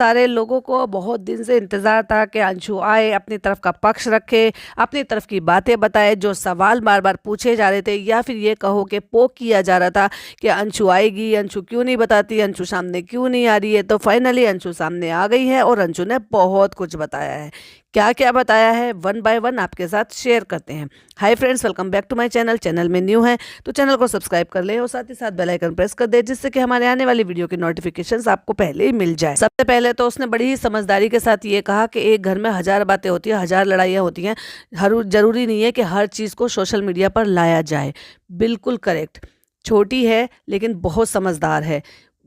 सारे लोगों को बहुत दिन से इंतजार था कि अंशु आए, अपनी तरफ का पक्ष रखे, अपनी तरफ की बातें बताए। जो सवाल बार बार पूछे जा रहे थे या फिर ये कहो कि पोक किया जा रहा था कि अंशु आएगी, अंशु क्यों नहीं बताती, अंशु सामने क्यों नहीं आ रही है, तो फाइनली अंशु सामने आ गई है और अंशु ने बहुत कुछ बताया है। क्या क्या बताया है वन बाय वन आपके साथ शेयर करते हैं। Hi friends, welcome back to my channel. Channel में न्यू है तो चैनल को सब्सक्राइब कर ले और साथ ही साथ बेल आइकन प्रेस कर दे, जिससे कि हमारे आने वाली वीडियो की नोटिफिकेशंस आपको पहले ही मिल जाए। सबसे पहले तो उसने बड़ी ही समझदारी के साथ ये कहा कि एक घर में हजार बातें होती हैं, हजार लड़ाइयाँ होती हैं, हर जरूरी नहीं है कि हर चीज़ को सोशल मीडिया पर लाया जाए। बिल्कुल करेक्ट। छोटी है लेकिन बहुत समझदार है।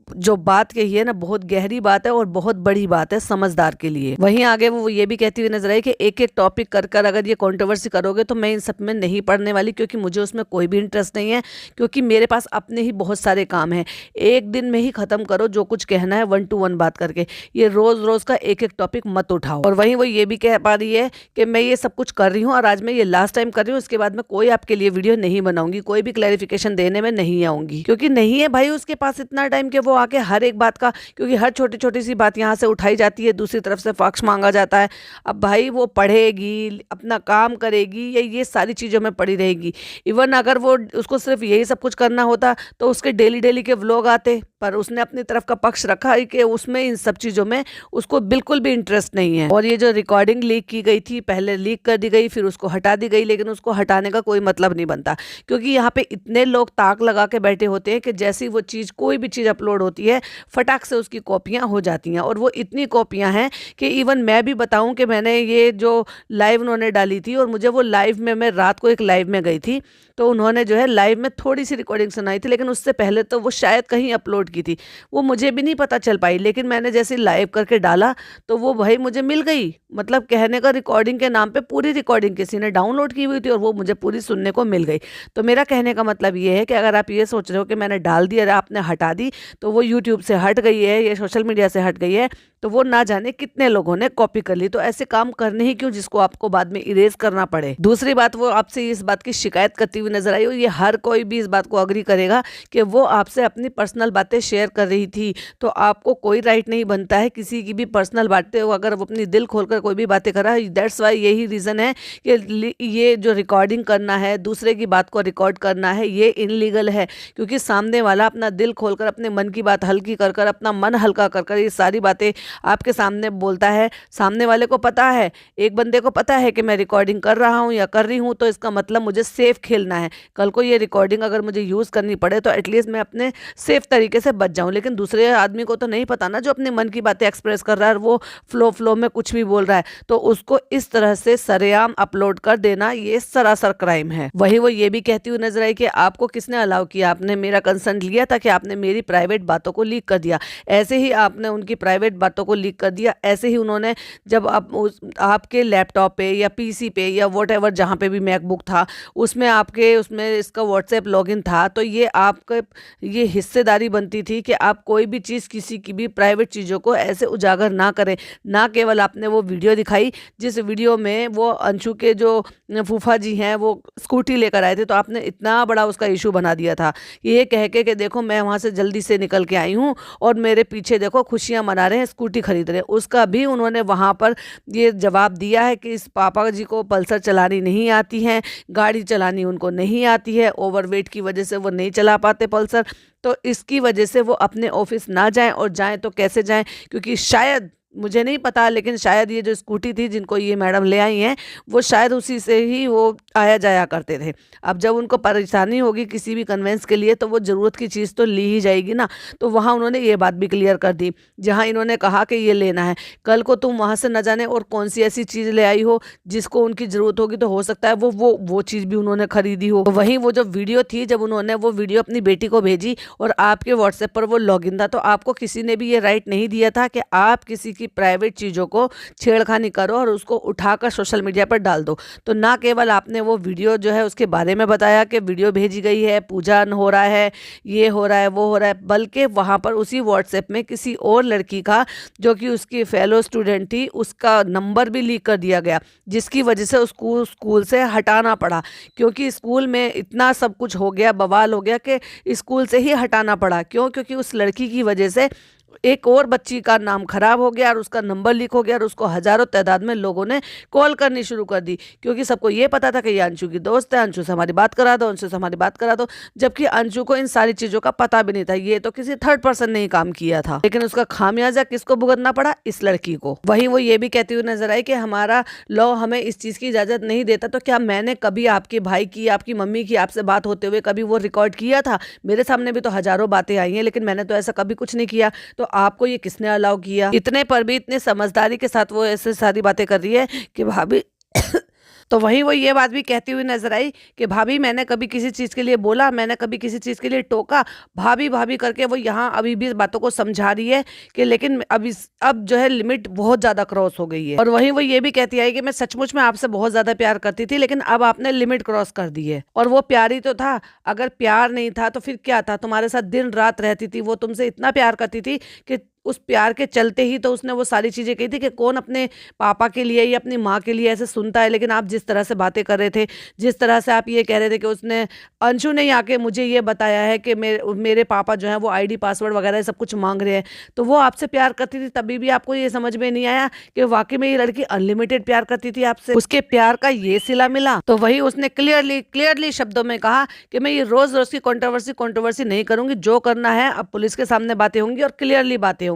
जो बात कही है ना, बहुत गहरी बात है और बहुत बड़ी बात है समझदार के लिए। वहीं आगे वो ये भी कहती हुई नजर आई कि एक एक टॉपिक कर कर अगर ये कंट्रोवर्सी करोगे तो मैं इन सब में नहीं पढ़ने वाली, क्योंकि मुझे उसमें कोई भी इंटरेस्ट नहीं है, क्योंकि मेरे पास अपने ही बहुत सारे काम हैं। एक दिन में ही खत्म करो जो कुछ कहना है, 1 to 1 बात करके। ये रोज रोज का एक एक टॉपिक मत उठाओ। और वहीं वो ये भी कह पा रही है कि मैं ये सब कुछ कर रही हूँ और आज मैं ये लास्ट टाइम कर रही हूँ, उसके बाद मैं कोई आपके लिए वीडियो नहीं बनाऊंगी, कोई भी क्लैरिफिकेशन देने में नहीं आऊंगी, क्योंकि नहीं है भाई उसके पास इतना टाइम कि वो आके हर एक बात का, क्योंकि हर छोटी छोटी सी बात यहाँ से उठाई जाती है, दूसरी तरफ से पक्ष मांगा जाता है। अब भाई वो पढ़ेगी, अपना काम करेगी या ये सारी चीज़ों में पड़ी रहेगी। इवन अगर वो उसको सिर्फ यही सब कुछ करना होता तो उसके डेली डेली के व्लॉग आते, पर उसने अपनी तरफ का पक्ष रखा है कि उसमें इन सब चीज़ों में उसको बिल्कुल भी इंटरेस्ट नहीं है। और ये जो रिकॉर्डिंग लीक की गई थी, पहले लीक कर दी गई फिर उसको हटा दी गई, लेकिन उसको हटाने का कोई मतलब नहीं बनता, क्योंकि यहाँ पे इतने लोग ताक लगा के बैठे होते हैं कि जैसी वो चीज़, कोई भी चीज़ अपलोड होती है, फटाक से उसकी कॉपियाँ हो जाती हैं। और वो इतनी कॉपियाँ हैं कि इवन मैं भी बताऊँ कि मैंने ये जो लाइव उन्होंने डाली थी, और मुझे वो लाइव में, मैं रात को एक लाइव में गई थी, तो उन्होंने जो है लाइव में थोड़ी सी रिकॉर्डिंग सुनाई थी, लेकिन उससे पहले तो वो शायद कहीं अपलोड की थी, वो मुझे भी नहीं पता चल पाई। लेकिन मैंने जैसे लाइव करके डाला तो वो भाई मुझे मिल गई। मतलब कहने का, रिकॉर्डिंग के नाम पे पूरी रिकॉर्डिंग किसी ने डाउनलोड की हुई थी और वो मुझे पूरी सुनने को मिल गई। तो मेरा कहने का मतलब ये है कि अगर आप ये सोच रहे हो कि मैंने डाल दी और आपने हटा दी, तो वो यूट्यूब से हट गई है, ये सोशल मीडिया से हट गई है, तो वो ना जाने कितने लोगों ने कॉपी कर ली। तो ऐसे काम करने ही क्यों जिसको आपको बाद में इरेज करना पड़े। दूसरी बात, वो आपसे इस बात की शिकायत करती हुई नजर आई, और ये हर कोई भी इस बात को अग्री करेगा कि वो आपसे अपनी पर्सनल बातें शेयर कर रही थी। तो आपको कोई राइट नहीं बनता है किसी की भी पर्सनल बातें, अगर वो अपनी दिल खोलकर कोई भी बातें कर रहा है। दैट्स वाई, यही रीज़न है कि ये जो रिकॉर्डिंग करना है, दूसरे की बात को रिकॉर्ड करना है, ये इनलीगल है, क्योंकि सामने वाला अपना दिल खोलकर, अपने मन की बात हल्की कर कर, अपना मन हल्का कर कर ये सारी बातें आपके सामने बोलता है। सामने वाले को पता है, एक बंदे को पता है कि मैं रिकॉर्डिंग कर रहा हूँ या कर रही हूँ, तो इसका मतलब मुझे सेफ खेलना है। कल को ये रिकॉर्डिंग अगर मुझे यूज़ करनी पड़े तो एटलीस्ट मैं अपने सेफ तरीके से बच जाऊँ। लेकिन दूसरे आदमी को तो नहीं पता ना, जो अपने मन की बातें एक्सप्रेस कर रहा है, वो फ्लो में कुछ भी बोल रहा है, तो उसको इस तरह से सरेआम अपलोड कर देना, ये सरासर क्राइम है। वही वो ये भी कहती हुई नजर आई कि आपको किसने अलाउ किया, आपने मेरा कंसेंट लिया था कि आपने मेरी प्राइवेट बातों को लीक कर दिया। ऐसे ही आपने उनकी प्राइवेट बातों को लीक कर दिया। ऐसे ही उन्होंने, जब आपके लैपटॉप पे या पीसी पे या व्हाटएवर, जहाँ पे भी मैकबुक था, उसमें आपके, उसमें इसका व्हाट्सएप लॉगिन था, तो ये आपका, ये हिस्सेदारी बनती थी कि आप कोई भी चीज़, किसी की भी प्राइवेट चीज़ों को ऐसे उजागर ना करें। ना केवल आपने वो वीडियो दिखाई, जिस वीडियो में वो अंशु के जो फूफा जी हैं वो स्कूटी लेकर आए थे, तो आपने इतना बड़ा उसका इशू बना दिया था, ये कह के कि देखो मैं वहाँ से जल्दी से निकल के आई हूँ और मेरे पीछे देखो खुशियाँ मना रहे हैं, स्कूटी खरीद रहे हैं। उसका भी उन्होंने वहाँ पर ये जवाब दिया है कि इस पापा जी को पल्सर चलानी नहीं आती है, गाड़ी चलानी उनको नहीं आती है, ओवरवेट की वजह से वो नहीं चला पाते पल्सर, तो इसकी वजह से वो अपने ऑफिस ना जाएं, और जाएं तो कैसे जाएं, क्योंकि शायद, मुझे नहीं पता, लेकिन शायद ये जो स्कूटी थी जिनको ये मैडम ले आई हैं, वो शायद उसी से ही वो आया जाया करते थे। अब जब उनको परेशानी होगी किसी भी कन्वेंस के लिए, तो वो ज़रूरत की चीज़ तो ली ही जाएगी ना। तो वहाँ उन्होंने ये बात भी क्लियर कर दी, जहाँ इन्होंने कहा कि ये लेना है, कल को तुम वहाँ से न जाने और कौन सी ऐसी चीज़ ले आई हो जिसको उनकी ज़रूरत होगी, तो हो सकता है वो चीज़ भी उन्होंने खरीदी हो। तो वहीं वो जो वीडियो थी, जब उन्होंने वो वीडियो अपनी बेटी को भेजी और आपके व्हाट्सएप पर वो लॉगिन था, तो आपको किसी ने भी ये राइट नहीं दिया था कि आप किसी की प्राइवेट चीज़ों को छेड़खानी करो और उसको उठाकर सोशल मीडिया पर डाल दो। तो ना केवल आपने वो वीडियो जो है उसके बारे में बताया कि वीडियो भेजी गई है, पूजा हो रहा है, ये हो रहा है, वो हो रहा है, बल्कि वहाँ पर उसी व्हाट्सएप में किसी और लड़की का, जो कि उसकी फेलो स्टूडेंट थी, उसका नंबर भी लीक कर दिया गया, जिसकी वजह से उसको स्कूल से हटाना पड़ा, क्योंकि स्कूल में इतना सब कुछ हो गया, बवाल हो गया कि स्कूल से ही हटाना पड़ा। क्यों? क्योंकि उस लड़की की वजह से एक और बच्ची का नाम खराब हो गया और उसका नंबर लीक हो गया और उसको हजारों तादाद में लोगों ने कॉल करनी शुरू कर दी, क्योंकि सबको ये पता था कि ये अंशु की दोस्त है, अंशु से हमारी बात करा दो, अंशु से हमारी बात करा दो। जबकि अंशु को इन सारी चीजों का पता भी नहीं था, ये तो किसी थर्ड पर्सन ने ही काम किया था। लेकिन उसका खामियाजा किसको भुगतना पड़ा? इस लड़की को। वहीं वो ये भी कहती हुई नजर आई कि हमारा लॉ हमें इस चीज की इजाजत नहीं देता, तो क्या मैंने कभी आपके भाई की, आपकी मम्मी की आपसे बात होते हुए कभी वो रिकॉर्ड किया था? मेरे सामने भी तो हजारों बातें आई हैं, लेकिन मैंने तो ऐसा कभी कुछ नहीं किया, तो आपको ये किसने अलाउ किया? इतने पर भी इतने समझदारी के साथ वो ऐसे सारी बातें कर रही है कि भाभी तो वहीं वो ये बात भी कहती हुई नजर आई कि भाभी मैंने कभी किसी चीज के लिए बोला, मैंने कभी किसी चीज के लिए टोका? भाभी भाभी करके वो यहाँ अभी भी इस बातों को समझा रही है कि लेकिन अब जो है लिमिट बहुत ज्यादा क्रॉस हो गई है। और वहीं वो ये भी कहती आई कि मैं सचमुच में आपसे बहुत ज्यादा प्यार करती थी, लेकिन अब आपने लिमिट क्रॉस कर दी है। और वो प्यार ही तो था, अगर प्यार नहीं था तो फिर क्या था? तुम्हारे साथ दिन रात रहती थी, वो तुमसे इतना प्यार करती थी कि उस प्यार के चलते ही तो उसने वो सारी चीजें कही थी कि कौन अपने पापा के लिए या अपनी माँ के लिए ऐसे सुनता है। लेकिन आप जिस तरह से बातें कर रहे थे, जिस तरह से आप ये कह रहे थे कि उसने, अंशु ने आके मुझे ये बताया है कि मेरे पापा जो है वो आईडी पासवर्ड वगैरह सब कुछ मांग रहे हैं, तो वो आपसे प्यार करती थी, तभी भी आपको ये समझ में नहीं आया कि वाकई में ये लड़की अनलिमिटेड प्यार करती थी आपसे? उसके प्यार का ये सिला मिला? तो वही उसने क्लियरली शब्दों में कहा कि मैं ये रोज रोज की कंट्रोवर्सी नहीं करूंगी, जो करना है अब पुलिस के सामने बातें होंगी और क्लियरली बातें होंगी।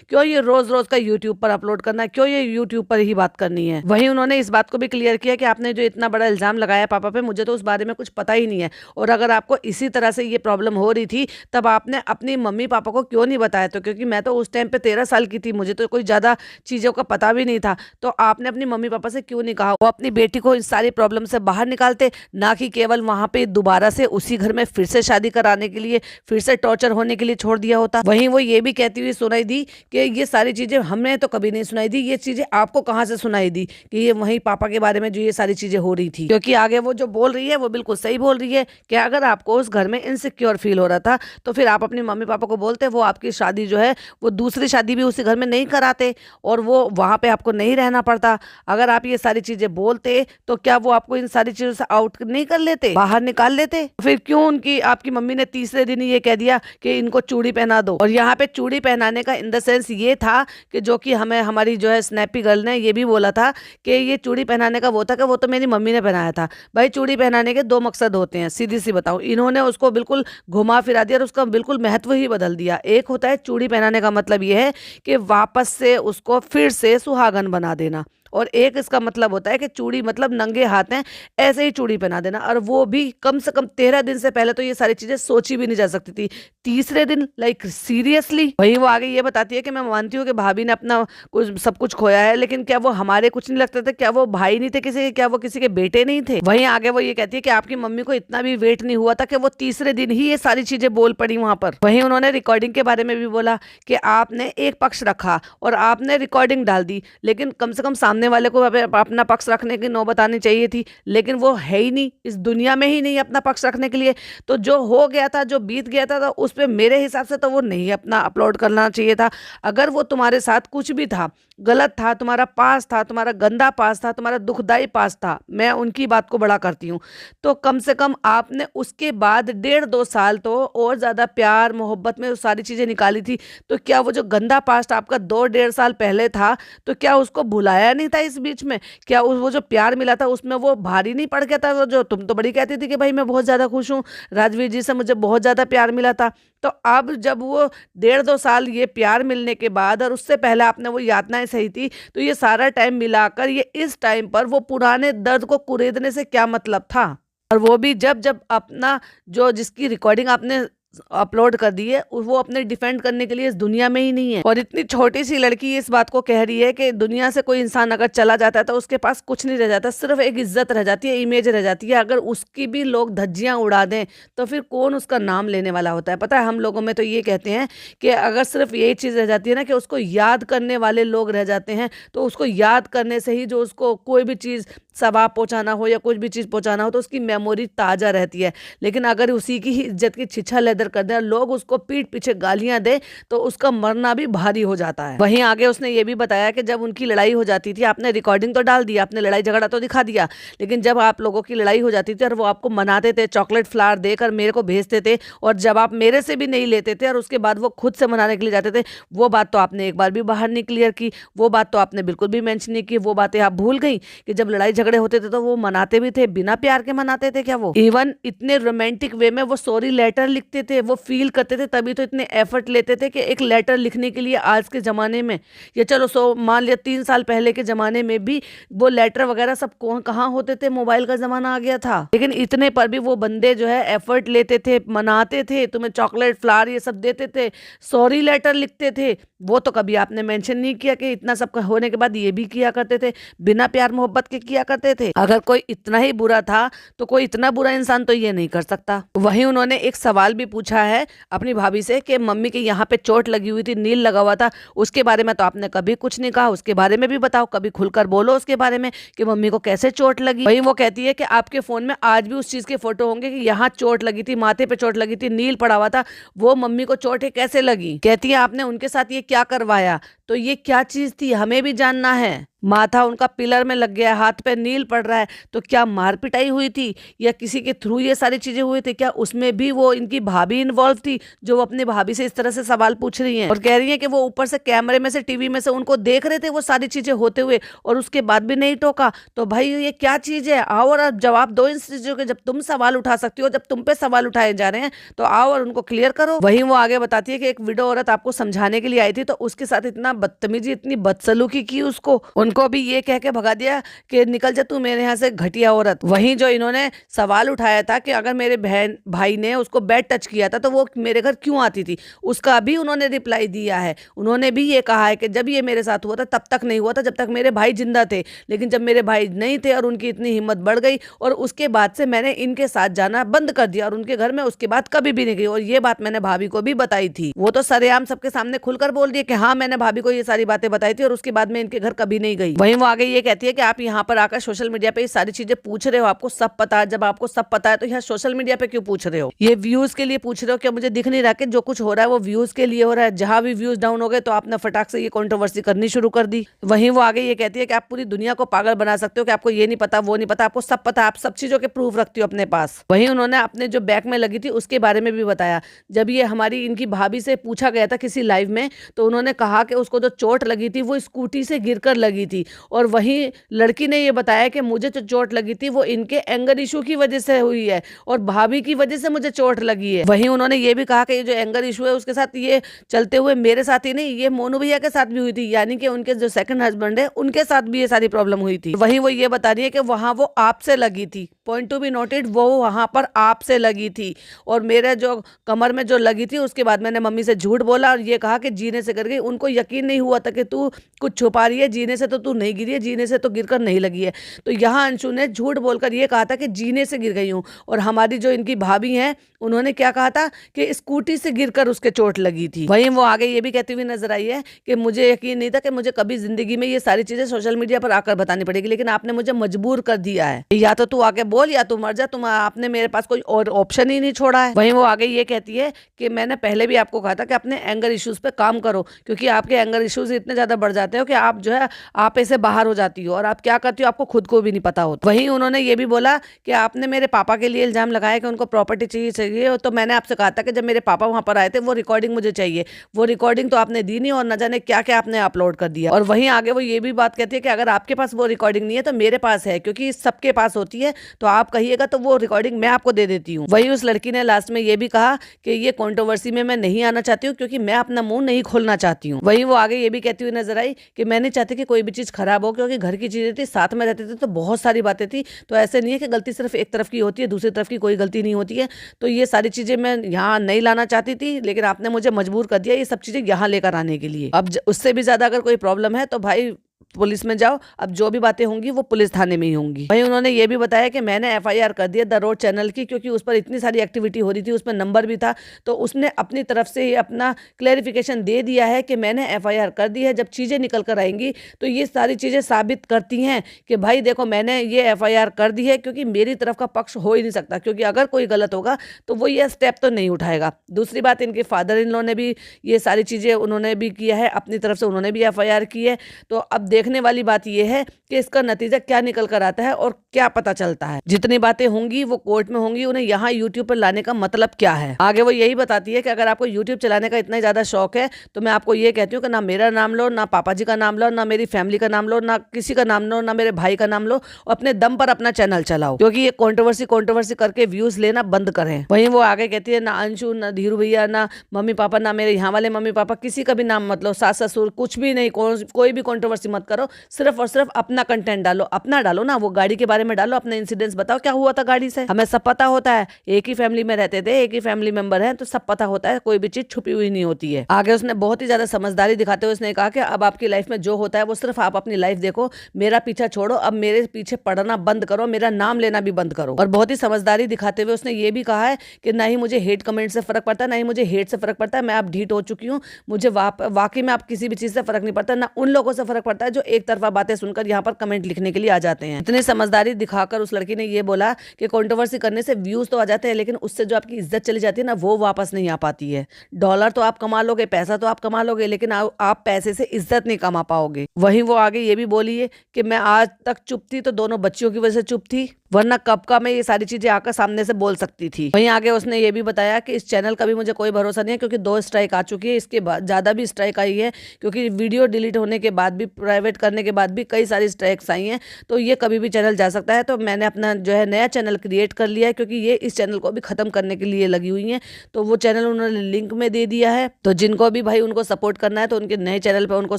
क्यों ये रोज रोज का यूट्यूब पर अपलोड करना है? क्यों ये यूट्यूब पर ही बात करनी है? वहीं उन्होंने इस बात को भी क्लियर किया कि आपने जो इतना बड़ा इल्जाम लगाया पापा पे, मुझे तो उस बारे में कुछ पता ही नहीं है, और अगर आपको इसी तरह से ये प्रॉब्लम हो रही थी तब आपने अपनी मम्मी पापा को क्यों नहीं बताया? तो क्योंकि मैं तो उस टाइम पे 13 साल की थी, मुझे तो कोई ज्यादा चीजों का पता भी नहीं था। तो आपने अपनी मम्मी पापा से क्यों नहीं कहा? वो अपनी बेटी को इस सारी प्रॉब्लम से बाहर निकालते, ना कि केवल वहां पे दोबारा से उसी घर में फिर से शादी कराने के लिए, फिर से टॉर्चर होने के लिए छोड़ दिया होता। वहीं वो ये भी कहती हुई सुनाई दी कि ये सारी चीजें हमने तो कभी नहीं सुनाई दी, ये चीजें आपको कहां से सुनाई दी कि ये वही पापा के बारे में जो ये सारी चीजें हो रही थी? क्योंकि आगे वो जो बोल रही है वो बिल्कुल सही बोल रही है कि अगर आपको उस घर में इनसिक्योर फील हो रहा था तो फिर आप अपनी मम्मी पापा को बोलते, वो आपकी शादी जो है वो दूसरी शादी भी उसी घर में नहीं कराते और वो वहां पे आपको नहीं रहना पड़ता। अगर आप ये सारी चीजें बोलते तो क्या वो आपको इन सारी चीजों से आउट नहीं कर लेते, बाहर निकाल लेते? फिर क्यों उनकी आपकी मम्मी ने तीसरे दिन ही ये कह दिया कि इनको चूड़ी पहना दो? और यहाँ पे चूड़ी पहनाने का इन द सेंस ये था कि जो कि हमें हमारी जो है स्नैपी गर्ल ने ये भी बोला था कि ये चूड़ी पहनाने का वो था कि वो तो मेरी मम्मी ने पहनाया था। भाई चूड़ी पहनाने के दो मकसद होते हैं, सीधी सी बताऊं, इन्होंने उसको बिल्कुल घुमा फिरा दिया और उसका बिल्कुल महत्व ही बदल दिया। एक होता है चूड़ी पहनाने का मतलब ये है कि वापस से उसको फिर से सुहागन बना देना, और एक इसका मतलब होता है कि चूड़ी मतलब नंगे हाथ हैं ऐसे ही चूड़ी पहना देना, और वो भी कम से कम 13 दिन से पहले तो ये सारी चीजें सोची भी नहीं जा सकती थी। तीसरे दिन लाइक सीरियसली? वही वो आगे ये बताती है कि मैं मानती हूँ कि भाभी ने अपना कुछ सब कुछ खोया है, लेकिन क्या वो हमारे कुछ नहीं लगता था? क्या वो भाई नहीं थे किसी के? क्या वो किसी के बेटे नहीं थे? वहीं आगे वो ये कहती है कि आपकी मम्मी को इतना भी वेट नहीं हुआ था कि वो तीसरे दिन ही ये सारी चीजें बोल पड़ी वहां पर। वहीं उन्होंने रिकॉर्डिंग के बारे में भी बोला कि आपने एक पक्ष रखा और आपने रिकॉर्डिंग डाल दी, लेकिन कम से कम सामने वाले को अपना पक्ष रखने की नौबत आनी चाहिए थी, लेकिन वो है ही नहीं, इस दुनिया में ही नहीं अपना पक्ष रखने के लिए। तो जो हो गया था, जो बीत गया था, तो उस पे मेरे हिसाब से तो वो नहीं अपना अपलोड करना चाहिए था। अगर वो तुम्हारे साथ कुछ भी था, गलत था, तुम्हारा पास था, तुम्हारा गंदा पास था, तुम्हारा दुखदाई पास था, मैं उनकी बात को बड़ा करती हूँ, तो कम से कम आपने उसके बाद 1.5-2 साल तो और ज्यादा प्यार मोहब्बत में वो सारी चीजें निकाली थी। तो क्या वो जो गंदा पास्ट आपका 2-1.5 साल पहले था, तो क्या उसको भुलाया नहीं था इस बीच में? क्या वो जो प्यार मिला था उसमें वो भारी नहीं पड़ गया था? वो जो तुम तो बड़ी कहती थी कि भाई मैं बहुत ज्यादा खुश हूँ, राजवीर जी से मुझे बहुत ज्यादा प्यार मिला था, तो अब जब वो 1.5-2 साल ये प्यार मिलने के बाद और उससे पहले आपने वो यातनाएं सही थी, तो ये सारा टाइम मिलाकर ये इस टाइम पर वो पुराने दर्द को कुरेदने से क्या मतलब था? और वो भी जब जब अपना जो जिसकी रिकॉर्डिंग आपने अपलोड कर दी है वो अपने डिफेंड करने के लिए इस दुनिया में ही नहीं है। और इतनी छोटी सी लड़की इस बात को कह रही है कि दुनिया से कोई इंसान अगर चला जाता है तो उसके पास कुछ नहीं रह जाता, सिर्फ एक इज्जत रह जाती है, इमेज रह जाती है। अगर उसकी भी लोग धज्जियां उड़ा दें तो फिर कौन उसका नाम लेने वाला होता है? पता है हम लोगों में तो ये कहते हैं कि अगर सिर्फ यही चीज रह जाती है ना कि उसको याद करने वाले लोग रह जाते हैं, तो उसको याद करने से ही जो उसको कोई भी चीज सवाब पहुंचाना हो या कुछ भी चीज़ पहुंचाना हो तो उसकी मेमोरी ताज़ा रहती है। लेकिन अगर उसी की ही इज्जत की छिछा लेदर कर दें और लोग उसको पीठ पीछे गालियां दे तो उसका मरना भी भारी हो जाता है। वहीं आगे उसने ये भी बताया कि जब उनकी लड़ाई हो जाती थी, आपने रिकॉर्डिंग तो डाल दिया, आपने लड़ाई झगड़ा तो दिखा दिया, लेकिन जब आप लोगों की लड़ाई हो जाती थी और वो आपको मनाते थे, चॉकलेट फ्लावर देकर मेरे को भेजते थे, और जब आप मेरे से भी नहीं लेते थे और उसके बाद वो खुद से मनाने के लिए जाते थे, वो बात तो आपने एक बार भी बाहर नहीं क्लियर की, वो बात तो आपने बिल्कुल भी मेंशन नहीं की। वो बातें आप भूल गई कि जब लड़ाई झगड़े होते थे तो वो मनाते भी थे, बिना प्यार के मनाते थे क्या? वो इवन इतने रोमांटिक वे में वो सॉरी लेटर लिखते थे, वो फील करते थे, तभी तो इतने एफर्ट लेते थे कि एक लेटर लिखने के लिए आज के जमाने में, या चलो मान लिया 3 साल पहले के जमाने में भी वो लेटर वगैरह सब कहाँ होते थे, मोबाइल का जमाना आ गया था। लेकिन इतने पर भी वो बंदे जो है एफर्ट लेते थे, मनाते थे, तुम्हें चॉकलेट फ्लावर ये सब देते थे, सॉरी लेटर लिखते थे। वो तो कभी आपने मेंशन नहीं किया कि इतना सब होने के बाद ये भी किया करते थे, बिना प्यार मोहब्बत के किया करते थे। अगर कोई इतना ही बुरा था तो कोई इतना बुरा इंसान तो ये नहीं कर सकता। वहीं उन्होंने एक सवाल भी पूछा है अपनी भाभी से कि मम्मी के यहाँ पे चोट लगी हुई थी, नील लगा हुआ था, उसके बारे में तो आपने कभी कुछ नहीं कहा, उसके बारे में भी बताओ, कभी खुलकर बोलो उसके बारे में कि मम्मी को कैसे चोट लगी। वहीं वो कहती है कि आपके फोन में आज भी उस चीज के फोटो होंगे कि यहाँ चोट लगी थी, माथे पे चोट लगी थी, नील पड़ा हुआ था, वो मम्मी को चोट है कैसे लगी। कहती है आपने उनके साथ ये क्या करवाया, तो ये क्या चीज थी हमें भी जानना है। माथा उनका पिलर में लग गया, हाथ पे नील पड़ रहा है, तो क्या मार पिटाई हुई थी या किसी के थ्रू ये सारी चीजें हुई थी? क्या उसमें भी वो इनकी भाभी इन्वॉल्व थी जो वो अपनी भाभी से इस तरह से सवाल पूछ रही हैं और कह रही हैं कि वो ऊपर से कैमरे में से, टीवी में से उनको देख रहे थे वो सारी चीजें होते हुए और उसके बाद भी नहीं टोका? तो भाई ये क्या चीज है? आओ और आप जवाब दो इन चीजों के। जब तुम सवाल उठा सकती हो, जब तुम पे सवाल उठाए जा रहे हैं तो आओ और उनको क्लियर करो। वहीं वो आगे बताती है कि एक विडो औरत आपको समझाने के लिए आई थी तो उसके साथ इतना बदतमीजी, इतनी बदसलूकी की उसको, उनको भी ये कह के भगा दिया कि निकल जा तू मेरे यहाँ से घटिया औरत। वहीं जो इन्होंने सवाल उठाया था कि अगर मेरे बहन भाई ने उसको बैड टच किया था तो वो मेरे घर क्यों आती थी, उसका भी उन्होंने रिप्लाई दिया है। उन्होंने भी ये कहा है कि जब ये मेरे साथ हुआ था तब तक नहीं हुआ था जब तक मेरे भाई जिंदा थे, लेकिन जब मेरे भाई नहीं थे और उनकी इतनी हिम्मत बढ़ गई और उसके बाद से मैंने इनके साथ जाना बंद कर दिया और उनके घर में उसके बाद कभी भी नहीं गई। और ये बात मैंने भाभी को भी बताई थी, वो तो सरेआम सबके सामने खुलकर बोल दिया कि हाँ मैंने भाभी को ये सारी बातें बताई थी और उसके बाद मैं इनके घर कभी नहीं गई। वहीं वो आगे ये कहती है कि आप यहाँ पर आकर सोशल मीडिया पे ये सारी चीजें पूछ रहे हो, आपको सब पता है। जब आपको सब पता है तो यहाँ सोशल मीडिया पे क्यों पूछ रहे हो? ये व्यूज के लिए पूछ रहे हो? क्या मुझे दिख नहीं रहा कि जो कुछ हो रहा है वो व्यूज के लिए हो रहा है? जहां भी व्यूज डाउन हो गए तो आपने फटाक से ये कंट्रोवर्सी करनी शुरू कर दी। वहीं वो आगे ये कहती है कि आप पूरी दुनिया को पागल बना सकते हो कि आपको ये नहीं पता, वो नहीं पता, आपको सब पता, आप सब चीजों के प्रूफ रखती हो अपने पास। वहीं उन्होंने अपने जो बैक में लगी थी उसके बारे में भी बताया। जब ये हमारी इनकी भाभी से पूछा गया था किसी लाइव में तो उन्होंने कहा कि उसको जो चोट लगी थी वो स्कूटी से गिरकर लगी थी और वहीं लड़की ने ये बताया कि मुझे जो चोट लगी थी वो इनके एंगर इशू की वजह से हुई है और भाभी की वजह से मुझे चोट लगी है। वहीं उन्होंने ये भी कहा कि ये जो एंगर इशू है उसके साथ ये चलते हुए मेरे साथ ही नहीं, ये मोनू भैया के साथ भी हुई थी, यानी कि उनके जो सेकंड हस्बैंड है उनके साथ भी ये सारी प्रॉब्लम हुई थी। वहीं वो ये बता रही है कि वहां वो आपसे लगी थी, पॉइंट टू बी नोटेड, वो वहां पर आपसे लगी थी और मेरे जो कमर में जो लगी थी उसके बाद मैंने मम्मी से झूठ बोला और ये कहा कि जीने से गिर गई। उनको यकीन नहीं हुआ था कि तू कुछ छुपा रही है, जीने से तो तू नहीं गिरी है, जीने से तो गिरकर नहीं लगी है। तो यहाँ अंशु ने झूठ बोलकर ये कहा था कि जीने से गिर गई हूँ और हमारी जो इनकी भाभी हैं उन्होंने क्या कहा था कि स्कूटी से गिरकर उसके चोट लगी थी। वहीं वो आगे ये भी कहती हुई नजर आई है कि मुझे यकीन नहीं था कि मुझे कभी जिंदगी में ये सारी चीजें सोशल मीडिया पर आकर बतानी पड़ेगी, लेकिन आपने मुझे मजबूर कर दिया है, या तो तू आके बोल या तू मर जा, आपने मेरे पास कोई और ऑप्शन ही नहीं छोड़ा है। वहीं वो आगे ये कहती है कि मैंने पहले भी आपको कहा था कि अपने एंगर इश्यूज पे काम करो क्योंकि आपके एंगर इश्यूज इतने ज्यादा बढ़ जाते हो कि आप जो है आप ऐसे बाहर हो जाती हो और आप क्या करती हो आपको खुद को भी नहीं पता होता। वहीं उन्होंने ये भी बोला कि आपने मेरे पापा के लिए इल्जाम लगाया कि उनको प्रॉपर्टी चाहिए, तो मैंने आपसे कहा था कि जब मेरे पापा वहां पर आए थे वो रिकॉर्डिंग मुझे चाहिए, वो रिकॉर्डिंग तो आपने दी नहीं और न जाने क्या क्या आपने अपलोड कर दिया। और वहीं आगे वो ये भी बात कहती है कि अगर आपके पास वो रिकॉर्डिंग नहीं है तो मेरे पास है, क्योंकि सबके पास होती है, तो आप कहिएगा तो वो रिकॉर्डिंग मैं आपको दे देती हूँ। वहीं उस लड़की ने लास्ट में ये भी कहा कि ये कंट्रोवर्सी में मैं नहीं आना चाहती हूँ क्योंकि मैं अपना मुंह नहीं खोलना चाहती हूँ। वहीं वो आगे ये भी कहती हुई नजर आई कि मैं नहीं चाहती कि कोई भी चीज खराब हो, क्योंकि घर की चीजें थी, साथ में रहते थे तो बहुत सारी बातें थी, तो ऐसे नहीं है कि गलती सिर्फ एक तरफ की होती है, दूसरी तरफ की कोई गलती नहीं होती है। तो ये सारी चीजें मैं यहाँ नहीं लाना चाहती थी, लेकिन आपने मुझे मजबूर कर दिया ये सब चीजें यहाँ लेकर आने के लिए। अब उससे भी ज्यादा अगर कोई प्रॉब्लम है तो भाई पुलिस में जाओ, अब जो भी बातें होंगी वो पुलिस थाने में ही होंगी। वहीं उन्होंने ये भी बताया कि मैंने FIR कर दिया द रोड चैनल की, क्योंकि उस पर इतनी सारी एक्टिविटी हो रही थी, उस पर नंबर भी था, तो उसने अपनी तरफ से ही अपना क्लेरिफिकेशन दे दिया है कि मैंने FIR कर दी है। जब चीज़ें निकल कर आएंगी तो ये सारी चीज़ें साबित करती हैं कि भाई देखो मैंने ये FIR कर दी है, क्योंकि मेरी तरफ का पक्ष हो ही नहीं सकता, क्योंकि अगर कोई गलत होगा तो वो ये स्टेप तो नहीं उठाएगा। दूसरी बात, इनके फादर इन लॉ ने भी ये सारी चीज़ें उन्होंने भी किया है, अपनी तरफ से उन्होंने भी FIR की है। तो अब देखने वाली बात यह है कि इसका नतीजा क्या निकल कर आता है और क्या पता चलता है। जितनी बातें होंगी वो कोर्ट में होंगी, उन्हें यहाँ यूट्यूब पर लाने का मतलब क्या है। आगे वो यही बताती है कि अगर आपको यूट्यूब चलाने का इतना ज़्यादा शौक है तो मैं आपको ये कहती हूँ कि ना मेरा नाम लो, ना पापा जी का नाम लो, ना मेरी फैमिली का नाम लो, ना किसी का नाम लो, ना मेरे भाई का नाम लो, और अपने दम पर अपना चैनल चलाओ, क्योंकि ये कंट्रोवर्सी करके व्यूज लेना बंद करें। वहीं वो आगे कहती है ना अंशु, ना धीरू भैया, ना मम्मी पापा, ना मेरे यहाँ वाले मम्मी पापा, किसी का भी नाम मत लो, सास ससुर, कुछ भी नहीं, कोई भी कंट्रोवर्सी मत करो, सिर्फ और सिर्फ अपना कंटेंट डालो। अपना डालो ना, वो गाड़ी के बारे में डालो, अपने इंसिडेंट्स बताओ क्या हुआ था गाड़ी से। हमें सब पता होता है, एक ही फैमिली में रहते थे, एक ही फैमिली मेंबर है, तो सब पता होता है, कोई भी चीज छुपी हुई नहीं होती है। आगे उसने बहुत ही ज्यादा समझदारी दिखाते हुए उसने कहा कि अब आपकी लाइफ में जो होता है वो सिर्फ आप अपनी लाइफ देखो, मेरा पीछा छोड़ो, अब मेरे पीछे पड़ना बंद करो, मेरा नाम लेना भी बंद करो। और बहुत ही समझदारी दिखाते हुए उसने ये भी कहा है कि ना ही मुझे हेट कमेंट से फर्क पड़ता है, ना ही मुझे हेट से फर्क पड़ता है, मैं अब ढीठ हो चुकी हूँ, मुझे वाकई में आप किसी भी चीज से फर्क नहीं पड़ता, ना उन लोगों से फर्क पड़ता है जो एक तरफा बातें सुनकर यहाँ पर कमेंट लिखने के लिए आ जाते हैं। इतनी समझदारी दिखाकर उस लड़की ने ये बोला कि कंट्रोवर्सी करने से व्यूज तो आ जाते हैं, लेकिन उससे जो आपकी इज्जत चली जाती है ना, वो वापस नहीं आ पाती है। डॉलर तो आप कमा लोगे, पैसा तो आप कमा लोगे, लेकिन आप पैसे से इज्जत नहीं कमा पाओगे। वहीं वो आगे ये भी बोली है कि मैं आज तक चुप थी तो दोनों बच्चियों की वजह से चुप थी, वरना कब का मैं ये सारी चीजें आकर सामने से बोल सकती थी। वहीं आगे उसने ये भी बताया कि इस चैनल का भी मुझे कोई भरोसा नहीं है, क्योंकि 2 स्ट्राइक आ चुकी है, इसके बाद ज्यादा भी स्ट्राइक आई है, क्योंकि वीडियो डिलीट होने के बाद भी, प्राइवेट करने के बाद भी कई सारी स्ट्राइक्स आई हैं, तो ये कभी भी चैनल जा सकता है। तो मैंने अपना जो है नया चैनल क्रिएट कर लिया है, क्योंकि ये इस चैनल को भी खत्म करने के लिए लगी हुई है। तो वो चैनल उन्होंने लिंक में दे दिया है, तो जिनको भी भाई उनको सपोर्ट करना है तो उनके नए चैनल पर उनको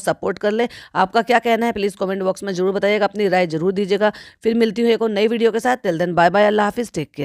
सपोर्ट कर ले। आपका क्या कहना है प्लीज कमेंट बॉक्स में जरूर बताइएगा, अपनी राय जरूर दीजिएगा। फिर मिलती हूँ एक और नई वीडियो के साथ। टिल देन बाय बाय, अल्लाह हाफिज, टेक केयर।